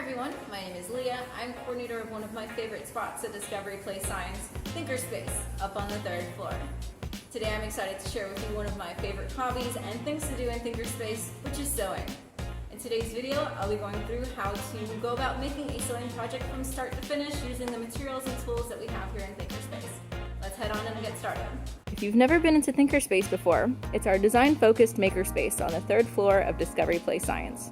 everyone, my name is Leah. I'm coordinator of one of my favorite spots at Discovery Place Science, Thinkorspace, up on the 3rd floor. Today I'm excited to share with you one of my favorite hobbies and things to do in Thinkorspace, which is sewing. In today's video, I'll be going through how to go about making a sewing project from start to finish using the materials and tools that we have here in Thinkorspace. Let's head on and get started. If you've never been into Thinkorspace before, it's our design-focused makerspace on the 3rd floor of Discovery Place Science.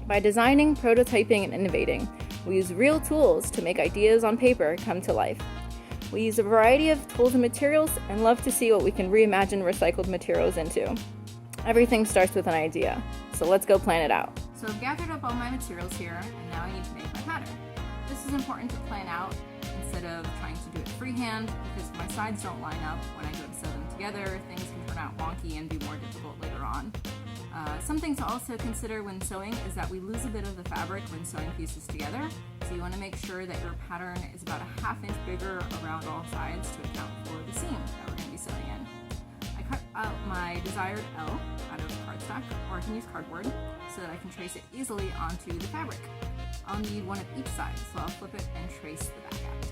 By designing, prototyping, and innovating, we use real tools to make ideas on paper come to life. We use a variety of tools and materials and love to see what we can reimagine recycled materials into. Everything starts with an idea, so let's go plan it out. So I've gathered up all my materials here, and now I need to make my pattern. This is important to plan out instead of trying to do it freehand, because if my sides don't line up when I go to sew them together, things can turn out wonky and be more difficult later on. Something to also consider when sewing is that we lose a bit of the fabric when sewing pieces together, so you want to make sure that your pattern is about a ½ inch bigger around all sides to account for the seam that we're going to be sewing in. I cut out my desired L out of cardstock, or I can use cardboard, so that I can trace it easily onto the fabric. I'll need one of each side, so I'll flip it and trace the back out.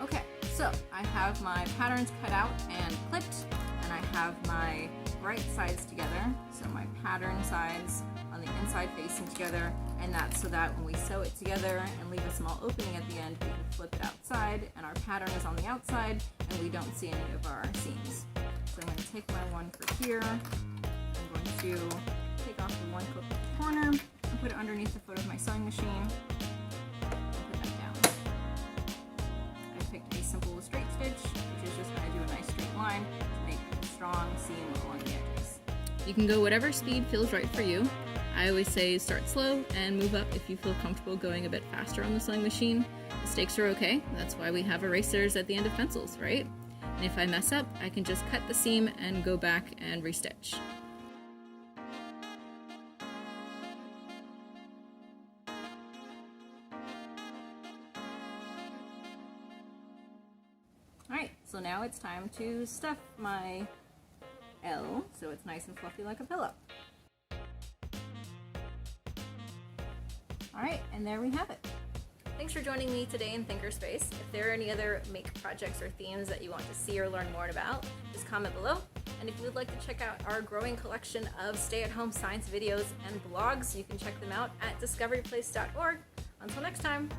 Okay, so I have my patterns cut out and clipped, and I have my right sides together, so my pattern sides on the inside facing together, and that's so that when we sew it together and leave a small opening at the end, we can flip it outside, and our pattern is on the outside, and we don't see any of our seams. So I'm going to take my one for here, I'm going to take off the one clip at the corner, and put it underneath the foot of my sewing machine, and put that down. I picked a simple straight stitch, which is just going to do a nice straight line to make a strong seam along the edges. You can go whatever speed feels right for you. I always say start slow and move up if you feel comfortable going a bit faster on the sewing machine. Mistakes are okay, that's why we have erasers at the end of pencils, right? And if I mess up, I can just cut the seam and go back and restitch. Alright, so now it's time to stuff my L so it's nice and fluffy like a pillow. Alright, and there we have it. Thanks for joining me today in Thinkorspace. If there are any other make projects or themes that you want to see or learn more about, just comment below. And if you would like to check out our growing collection of stay-at-home science videos and blogs, you can check them out at discoveryplace.org. Until next time!